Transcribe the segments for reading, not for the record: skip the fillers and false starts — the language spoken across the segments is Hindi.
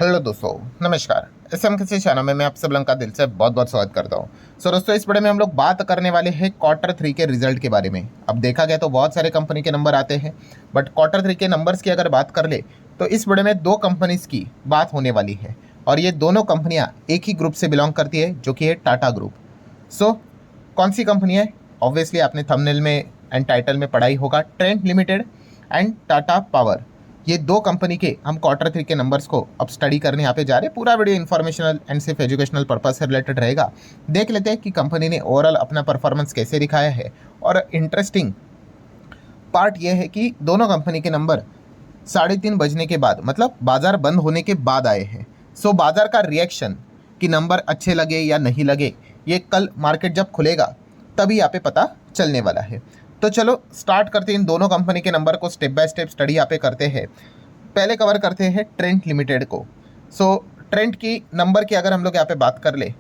हेलो दोस्तों, नमस्कार। एसएम किसी चैनल में मैं आप सब लोगों का दिल से बहुत बहुत स्वागत करता हूँ। दोस्तों, इस वीडियो में हम लोग बात करने वाले हैं क्वार्टर 3 के रिजल्ट के बारे में। अब देखा गया तो बहुत सारे कंपनी के नंबर आते हैं, बट क्वार्टर 3 के नंबर्स की अगर बात कर ले तो इस वीडियो में दो कंपनीज की बात होने वाली है और ये दोनों कंपनियाँ एक ही ग्रुप से बिलोंग करती है, जो कि है टाटा ग्रुप। कौन सी कंपनी है? ऑब्वियसली आपने थंबनेल में एंड टाइटल में पढ़ा ही होगा, Trent limited and Tata power. ये दो कंपनी के हम क्वार्टर 3 के नंबर्स को अब स्टडी करने यहाँ पे जा रहे हैं। पूरा वीडियो इन्फॉर्मेशनल एंड सिर्फ एजुकेशनल पर्पज से रिलेटेड रहेगा। देख लेते हैं कि कंपनी ने ओवरऑल अपना परफॉर्मेंस कैसे दिखाया है। और इंटरेस्टिंग पार्ट ये है कि दोनों कंपनी के नंबर 3:30 बजने के बाद, मतलब बाजार बंद होने के बाद आए हैं। बाजार का रिएक्शन कि नंबर अच्छे लगे या नहीं लगे, ये कल मार्केट जब खुलेगा तभी यहाँ पे पता चलने वाला है। तो चलो स्टार्ट करते हैं इन दोनों कंपनी के नंबर को स्टेप बाय स्टेप स्टडी यहाँ पे करते हैं। पहले कवर करते हैं ट्रेंट लिमिटेड को। ट्रेंट की नंबर की अगर हम लोग यहाँ पे बात कर ले,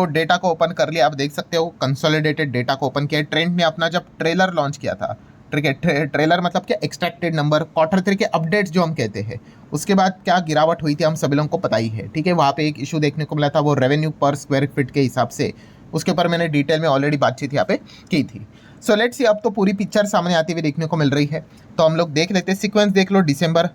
डेटा को ओपन कर लिया। आप देख सकते हो कंसोलिडेटेड डेटा को ओपन किया। ट्रेंट ने अपना जब ट्रेलर लॉन्च किया था, ठीक है, ट्रेलर मतलब क्या, एक्सट्रैक्टेड नंबर, क्वार्टर 3 के अपडेट्स जो हम कहते हैं, उसके बाद क्या गिरावट हुई थी हम सभी लोगों को पता ही है। ठीक है, वहाँ पे एक इशू देखने को मिला था, वो रेवेन्यू पर स्क्वायर फीट के हिसाब से। उसके ऊपर मैंने डिटेल में ऑलरेडी बातचीत यहाँ पे की थी। लेट्स सी, अब तो पूरी पिक्चर सामने आती हुई देखने को मिल रही है। तो हम लोग देख लेते हैं, सीक्वेंस देख लो, दिसंबर,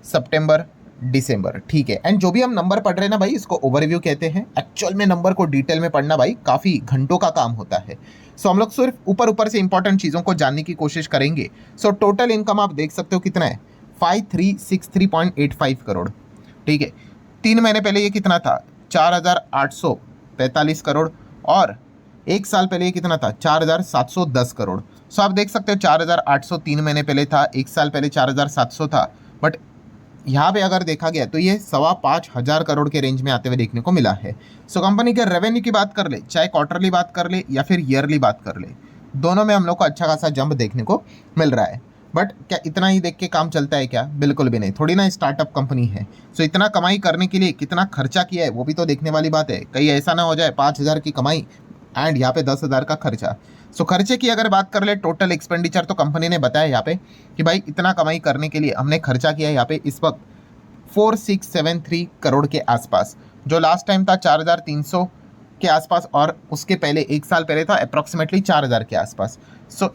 सितंबर, दिसंबर। ठीक है, एंड जो भी हम नंबर पढ़ रहे हैं ना भाई, इसको ओवरव्यू कहते हैं। एक्चुअल में नंबर को डिटेल में पढ़ना भाई काफ़ी घंटों का काम होता है। हम लोग सिर्फ ऊपर ऊपर से इंपॉर्टेंट चीज़ों को जानने की कोशिश करेंगे। टोटल इनकम आप देख सकते हो कितना है, 5363.85 करोड़। ठीक है, 3 महीने पहले ये कितना था, 4845 करोड़। और एक साल पहले ये कितना था, 4710 करोड़। आप देख सकते हो 4800 3 महीने पहले था, एक साल पहले 4700 था। बट यहाँ पे अगर देखा गया तो ये 5,500 करोड़ के रेंज में आते हुए देखने को मिला है। कंपनी के रेवेन्यू की बात कर ले, चाहे क्वार्टरली बात कर ले या फिर ईयरली बात कर ले, दोनों में हम लोग को अच्छा खासा जंप देखने को मिल रहा है। बट क्या इतना ही देख के काम चलता है क्या? बिल्कुल भी नहीं, थोड़ी ना स्टार्टअप कंपनी है। इतना कमाई करने के लिए कितना खर्चा किया है वो भी तो देखने वाली बात है। कहीं ऐसा ना हो जाए 5,000 की कमाई एंड यहाँ पे 10,000 का खर्चा। खर्चे की अगर बात कर ले, टोटल एक्सपेंडिचर तो कंपनी ने बताया यहाँ पे कि भाई इतना कमाई करने के लिए हमने खर्चा किया है यहाँ पे इस वक्त 4673 करोड़ के आसपास, जो लास्ट टाइम था 4,300 के आसपास, और उसके पहले एक साल पहले था अप्रॉक्सीमेटली 4,000 के आसपास।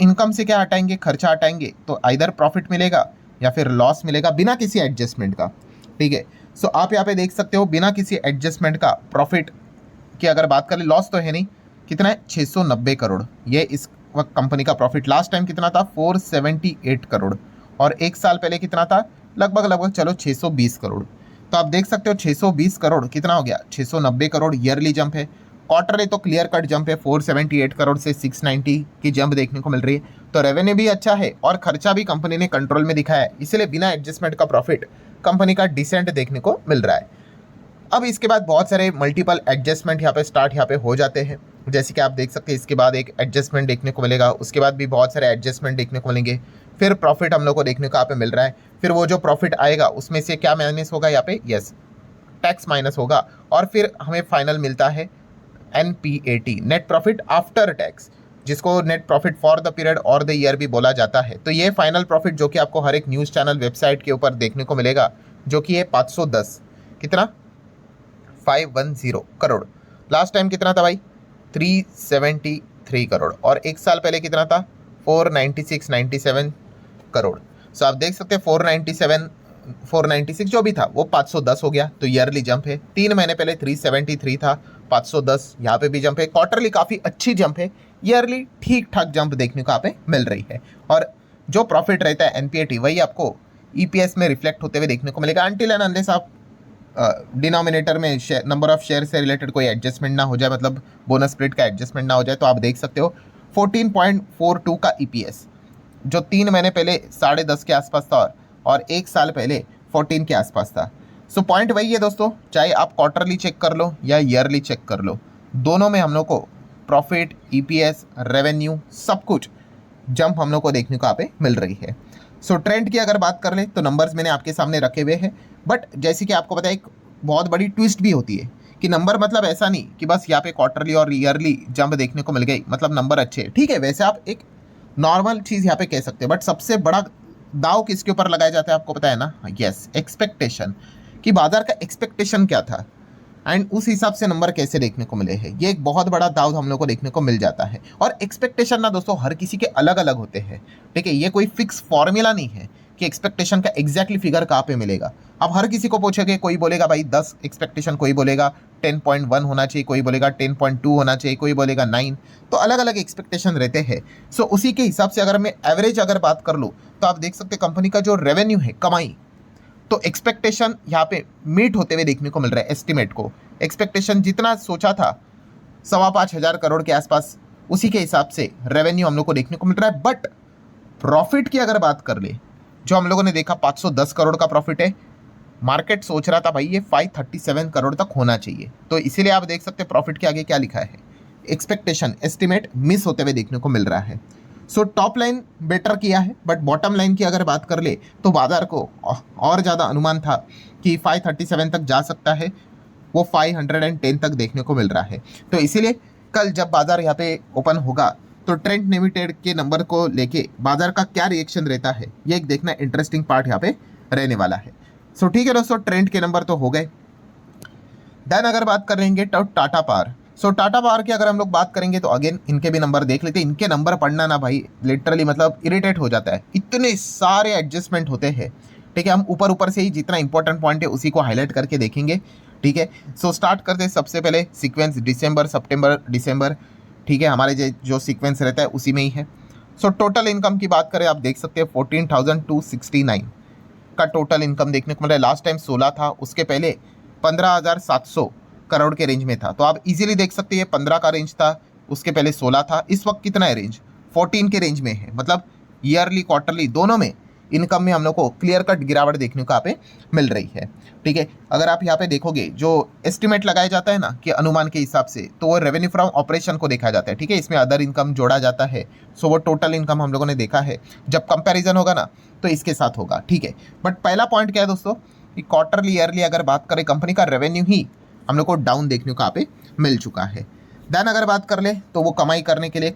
इनकम से क्या हटाएंगे, खर्चा हटाएंगे, तो आइदर प्रॉफिट मिलेगा या फिर लॉस मिलेगा बिना किसी एडजस्टमेंट का। ठीक है, आप यहाँ पे देख सकते हो बिना किसी एडजस्टमेंट का प्रॉफिट की अगर बात करें, लॉस तो है नहीं। कितना है, 690 करोड़। ये इस वक्त कंपनी का प्रॉफिट। लास्ट टाइम कितना था, 478 करोड़। और एक साल पहले कितना था, लगभग चलो 620 करोड़। तो आप देख सकते हो 620 करोड़ कितना हो गया, 690 करोड़ ईयरली जंप है। क्वार्टरली तो क्लियर कट जंप है, 478 करोड़ से 690 की जंप देखने को मिल रही है। तो रेवेन्यू भी अच्छा है और खर्चा भी कंपनी ने कंट्रोल में दिखाया है, इसलिए बिना एडजस्टमेंट का प्रॉफिट कंपनी का डिसेंट देखने को मिल रहा है। अब इसके बाद बहुत सारे मल्टीपल एडजस्टमेंट यहाँ पे स्टार्ट यहाँ पे हो जाते हैं, जैसे कि आप देख सकते हैं इसके बाद एक एडजस्टमेंट देखने को मिलेगा, उसके बाद भी बहुत सारे एडजस्टमेंट देखने को मिलेंगे, फिर प्रॉफिट हम लोग को देखने को यहाँ पे मिल रहा है। फिर वो जो प्रॉफिट आएगा उसमें से क्या माइनस होगा यहाँ पे, यस, टैक्स माइनस होगा, और फिर हमें फाइनल मिलता है NPAT, net profit after tax, जिसको net profit for the period और द ईयर भी बोला जाता है। तो ये फाइनल प्रॉफिट जो कि आपको हर एक न्यूज़ चैनल वेबसाइट के ऊपर देखने को मिलेगा, जो कि है 510, कितना, 510 करोड़। लास्ट टाइम कितना था भाई, 373 करोड़। और एक साल पहले कितना था, 497 करोड़। आप देख सकते हैं 496 जो भी था वो 510 हो गया, तो ईयरली जंप है। 3 महीने पहले 373 था, 510 यहाँ पे भी जंप है। क्वार्टरली काफ़ी अच्छी जंप है, ईयरली ठीक ठाक जंप देखने को यहाँ पे मिल रही है। और जो प्रॉफिट रहता है NPAT, वही आपको EPS में रिफ्लेक्ट होते हुए देखने को मिलेगा, अनटिल एंड अनलेस आप डिनोमिनेटर में नंबर ऑफ शेयर से रिलेटेड कोई एडजस्टमेंट ना हो जाए, मतलब बोनस स्प्लिट का एडजस्टमेंट ना हो जाए। तो आप देख सकते हो 14.42 का EPS, जो 3 महीने पहले 10.5 के आसपास था और एक साल पहले 14 के आसपास था। पॉइंट वही है दोस्तों, चाहे आप क्वार्टरली चेक कर लो या ईयरली चेक कर लो, दोनों में हम लोग को प्रॉफिट, EPS, रेवेन्यू, सब कुछ जंप हम लोग को देखने को यहाँ पे मिल रही है। ट्रेंड की अगर बात कर ले तो नंबर्स मैंने आपके सामने रखे हुए हैं, बट जैसे कि आपको पता है एक बहुत बड़ी ट्विस्ट भी होती है कि नंबर मतलब ऐसा नहीं कि बस यहाँ पे क्वार्टरली और ईयरली जंप देखने को मिल गई मतलब नंबर अच्छे, ठीक है, वैसे आप एक नॉर्मल चीज़ यहाँ पे कह सकते हैं। बट सबसे बड़ा दाव किसके ऊपर लगाया जाता है आपको पता है ना, यस, एक्सपेक्टेशन, कि बाजार का एक्सपेक्टेशन क्या था एंड उस हिसाब से नंबर कैसे देखने को मिले हैं। ये एक बहुत बड़ा दाव हम लोग को देखने को मिल जाता है। और एक्सपेक्टेशन ना दोस्तों हर किसी के अलग अलग होते हैं, ठीक है। ये कोई फिक्स फॉर्मूला नहीं है कि एक्सपेक्टेशन का एग्जैक्टली फिगर कहाँ पे मिलेगा। आप हर किसी को पूछोगे, कोई बोलेगा भाई 10 एक्सपेक्टेशन, कोई बोलेगा 10.1 होना चाहिए, कोई बोलेगा 10.2 होना चाहिए, कोई बोलेगा 9। तो अलग अलग एक्सपेक्टेशन रहते हैं। सो उसी के हिसाब से अगर मैं एवरेज अगर बात कर लूँ तो आप देख सकते कंपनी का जो रेवेन्यू है, कमाई, तो एक्सपेक्टेशन यहाँ पे मीट होते हुए देखने को मिल रहा है। एस्टिमेट को एक्सपेक्टेशन जितना सोचा था 5,500 करोड़ के आसपास, उसी के हिसाब से रेवेन्यू हम लोग को देखने को मिल रहा है। बट प्रॉफिट की अगर बात कर ले, जो हम लोगों ने देखा 510 करोड़ का प्रॉफिट है, मार्केट सोच रहा था भाई ये 537 करोड़ तक होना चाहिए। तो इसीलिए आप देख सकते प्रॉफिट के आगे क्या लिखा है, एक्सपेक्टेशन एस्टिमेट मिस होते हुए देखने को मिल रहा है। सो टॉप लाइन बेटर किया है, बट बॉटम लाइन की अगर बात कर ले तो बाजार को और ज़्यादा अनुमान था कि 537 तक जा सकता है, वो 510 तक देखने को मिल रहा है। तो इसीलिए कल जब बाजार यहाँ पे ओपन होगा तो ट्रेंड लिमिटेड के नंबर को लेके बाजार का क्या रिएक्शन रहता है, ये एक देखना इंटरेस्टिंग पार्ट यहाँ पे रहने वाला है। सो ठीक है दोस्तों, ट्रेंड के नंबर तो हो गए। देन अगर बात करेंगे तो टाटा पावर, सो टाटा पावर की अगर हम लोग बात करेंगे तो अगेन इनके भी नंबर देख लेते हैं। इनके नंबर पढ़ना ना भाई लिटरली मतलब इरिटेट हो जाता है, इतने सारे एडजस्टमेंट होते हैं, ठीक है। हम ऊपर ऊपर से ही जितना इंपॉर्टेंट पॉइंट है उसी को हाईलाइट करके देखेंगे, ठीक है। सो स्टार्ट करते हैं सबसे पहले सीक्वेंस दिसंबर सितंबर दिसंबर, ठीक है। हमारे जो सीक्वेंस रहता है उसी में ही है। सो टोटल इनकम की बात करें, आप देख सकते हैं 14,269 का टोटल इनकम देखने को मिल रहा है। लास्ट टाइम 16 था, उसके पहले 15,700 करोड़ के रेंज में था। तो आप इजीली देख सकते हैं 15 का रेंज था, उसके पहले 16 था, इस वक्त कितना है रेंज, 14 के रेंज में है। मतलब ईयरली क्वार्टरली दोनों में इनकम में हम लोग को क्लियर कट गिरावट देखने को यहाँ पे मिल रही है, ठीक है। अगर आप यहाँ पे देखोगे जो एस्टिमेट लगाया जाता है ना कि अनुमान के हिसाब से, तो वो रेवेन्यू फ्रॉम ऑपरेशन को देखा जाता है, ठीक है। इसमें अदर इनकम जोड़ा जाता है। सो वो टोटल इनकम हम लोगों ने देखा है, जब कंपेरिजन होगा ना तो इसके साथ होगा, ठीक है। बट पहला पॉइंट क्या है दोस्तों कि क्वार्टरली ईयरली अगर बात करें कंपनी का रेवेन्यू ही हम लोग को डाउन देखने को यहाँ पे मिल चुका है। देन अगर बात कर ले तो वो कमाई करने के लिए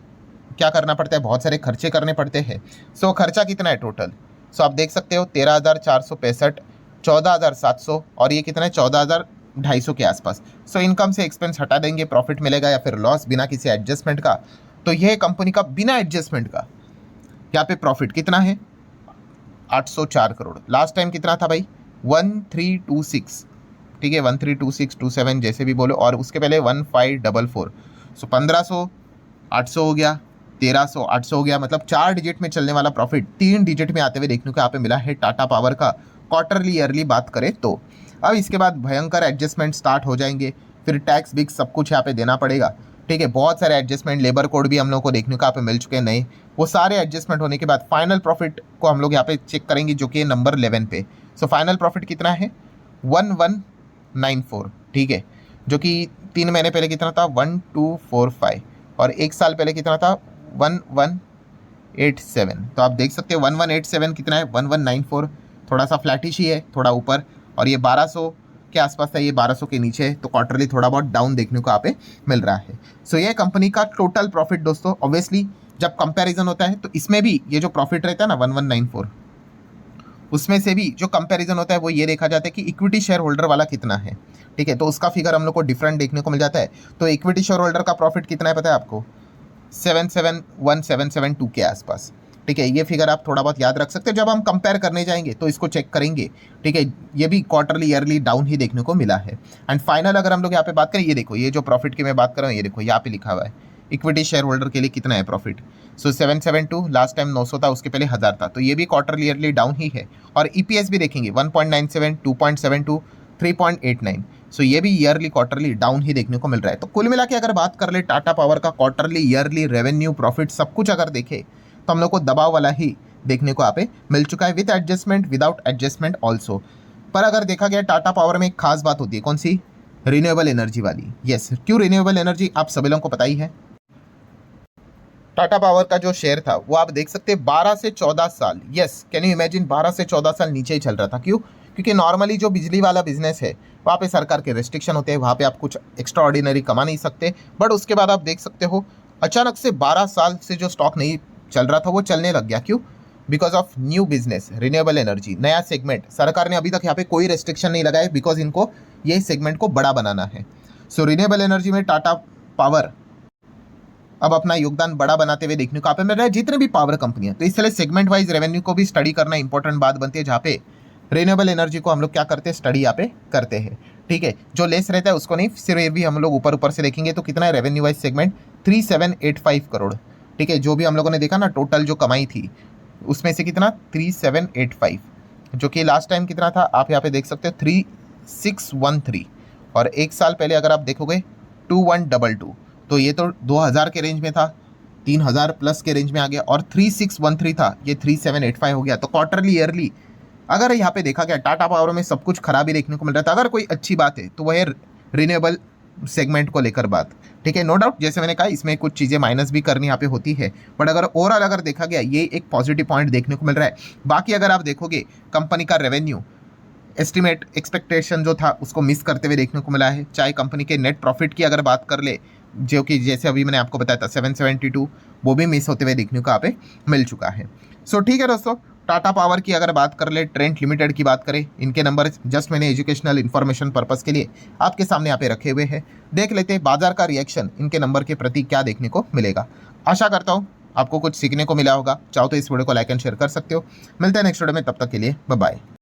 क्या करना पड़ता है, बहुत सारे खर्चे करने पड़ते हैं। सो खर्चा कितना है टोटल, सो आप देख सकते हो 13,465, 14,700 और ये कितना है 14,250 के आसपास। सो इनकम से एक्सपेंस हटा देंगे, प्रॉफिट मिलेगा या फिर लॉस बिना किसी एडजस्टमेंट का। तो यह कंपनी का बिना एडजस्टमेंट का यहाँ पे प्रॉफिट कितना है 804 करोड़। लास्ट टाइम कितना था भाई 1326, ठीक है 132627 जैसे भी बोलो, और उसके पहले 1544। सो 1500 800 हो गया, 1300 800 हो गया, मतलब 4 डिजिट में चलने वाला प्रॉफिट 3 डिजिट में आते हुए देखने को यहाँ पे मिला है टाटा पावर का क्वार्टरली ईयरली बात करें तो। अब इसके बाद भयंकर एडजस्टमेंट स्टार्ट हो जाएंगे, फिर टैक्स बिक्स सब कुछ यहाँ पे देना पड़ेगा, ठीक है। बहुत सारे एडजस्टमेंट, लेबर कोड भी हम लोग को देखने को यहाँ पे मिल चुके हैं नए। वो सारे एडजस्टमेंट होने के बाद फाइनल प्रॉफिट को हम लोग यहाँ पे चेक करेंगे, जो कि नंबर 11 पे। सो फाइनल प्रॉफिट कितना है 1194, ठीक है, जो कि 3 महीने पहले कितना था 1245 और 1 साल पहले कितना था 1187। तो आप देख सकते हो 1187 कितना है 1194, थोड़ा सा फ्लैटिश ही है, थोड़ा ऊपर, और ये 1200 के आसपास था, ये 1200 के नीचे है। तो क्वार्टरली थोड़ा बहुत डाउन देखने को यहाँ पे मिल रहा है। सो ये कंपनी का टोटल प्रॉफिट दोस्तों। ऑब्वियसली जब कंपैरिजन होता है तो इसमें भी ये जो प्रॉफिट रहता है ना 1194, उसमें से भी जो कंपैरिजन होता है वो ये देखा जाता है कि इक्विटी शेयर होल्डर वाला कितना है, ठीक है। तो उसका फिगर हम लोग को डिफरेंट देखने को मिल जाता है। तो इक्विटी शेयर होल्डर का प्रॉफिट कितना है पता है आपको 771,772 के आसपास, ठीक है। ये फिगर आप थोड़ा बहुत याद रख सकते हो, जब हम कंपेयर करने जाएंगे तो इसको चेक करेंगे, ठीक है। ये भी क्वार्टरली ईयरली डाउन ही देखने को मिला है। एंड फाइनल अगर हम लोग यहाँ पे बात करें, ये देखो ये जो प्रॉफिट की मैं बात कर रहा हूँ, ये देखो यहाँ पे लिखा हुआ है इक्विटी शेयर होल्डर के लिए कितना है प्रॉफिट। सो 772, लास्ट टाइम 900 था, उसके पहले 1000 था। तो ये भी क्वार्टरली ईयरली डाउन ही है। और ईपीएस भी देखेंगे 1.97, 2.72, 3.89। सो ये भी ईयरली क्वार्टरली डाउन ही देखने को मिल रहा है। तो कुल मिला के अगर बात कर ले टाटा पावर का क्वार्टरली ईयरली रेवेन्यू प्रॉफिट सब कुछ अगर देखे तो हम लोग को दबाव वाला ही देखने को यहाँ पे मिल चुका है, with adjustment without adjustment also. पर अगर देखा गया टाटा पावर में एक खास बात होती है, कौन सी, रिन्यूएबल एनर्जी वाली। यस, क्यों रिन्यूएबल एनर्जी आप सभी लोगों को पता ही है। टाटा पावर का जो शेयर था वो आप देख सकते हैं 12 से 14 साल, यस कैन यू इमेजिन, 12 से 14 साल नीचे ही चल रहा था। क्यों, क्योंकि नॉर्मली जो बिजली वाला बिजनेस है वहाँ पे सरकार के रेस्ट्रिक्शन होते हैं, वहाँ पे आप कुछ एक्स्ट्रा ऑर्डिनरी कमा नहीं सकते। बट उसके बाद आप देख सकते हो अचानक से 12 साल से जो स्टॉक नहीं चल रहा था वो चलने लग गया। क्यों, because of new business renewable energy, नया सेगमेंट। सरकार ने अभी तक यहाँ पे कोई रेस्ट्रिक्शन नहीं लगाए बिकॉज इनको ये सेगमेंट को बड़ा बनाना है। सो रिन्यूएबल एनर्जी में टाटा पावर अब अपना योगदान बड़ा बनाते हुए देखने को यहाँ पे मिल रहा है, जितने भी पावर कंपनियां। तो इसलिए सेगमेंट वाइज रेवेन्यू को भी स्टडी करना इंपॉर्टेंट बात बनती है, जहाँ पे रिन्यूएबल एनर्जी को हम लोग क्या करते हैं, स्टडी यहाँ पे करते हैं। ठीक है, जो लेस रहता है उसको नहीं, सिर्फ भी हम लोग ऊपर ऊपर से देखेंगे। तो कितना है रेवेन्यू वाइज सेगमेंट, 3785 करोड़। ठीक है, जो भी हम लोगों ने देखा ना टोटल जो कमाई थी उसमें से कितना 3785, जो कि लास्ट टाइम कितना था आप यहाँ पे देख सकते हो 3613, और एक साल पहले अगर आप देखोगे 2122, तो ये तो 2000 के रेंज में था, 3000 प्लस के रेंज में आ गया, और 3613 था, ये 3785 हो गया। तो क्वार्टरली ईयरली अगर यहाँ पे देखा गया टाटा पावर में सब कुछ खराब ही देखने को मिल रहा था। अगर कोई अच्छी बात है तो वह है रिन्यूएबल सेगमेंट को लेकर बात। ठीक है, नो डाउट जैसे मैंने कहा इसमें कुछ चीज़ें माइनस भी करनी यहाँ पे होती है, बट अगर ओवरऑल अगर देखा गया ये एक पॉजिटिव पॉइंट देखने को मिल रहा है। बाकी अगर आप देखोगे कंपनी का रेवेन्यू एस्टिमेट एक्सपेक्टेशन जो था उसको मिस करते हुए देखने को मिला है। चाहे कंपनी के नेट प्रॉफिट की अगर बात कर ले, जो कि जैसे अभी मैंने आपको बताया था 772, वो भी मिस होते हुए देखने को यहाँ पे मिल चुका है। सो ठीक है दोस्तों, टाटा पावर की अगर बात कर ले, ट्रेंट लिमिटेड की बात करें, इनके नंबर जस्ट मैंने एजुकेशनल इन्फॉर्मेशन पर्पस के लिए आपके सामने यहाँ पे रखे हुए हैं। देख लेते हैं बाजार का रिएक्शन इनके नंबर के प्रति क्या देखने को मिलेगा। आशा करता हूँ आपको कुछ सीखने को मिला होगा। चाहो तो इस वीडियो को लाइक एंड शेयर कर सकते हो। मिलते हैं नेक्स्ट वीडियो में, तब तक के लिए बाय बाय।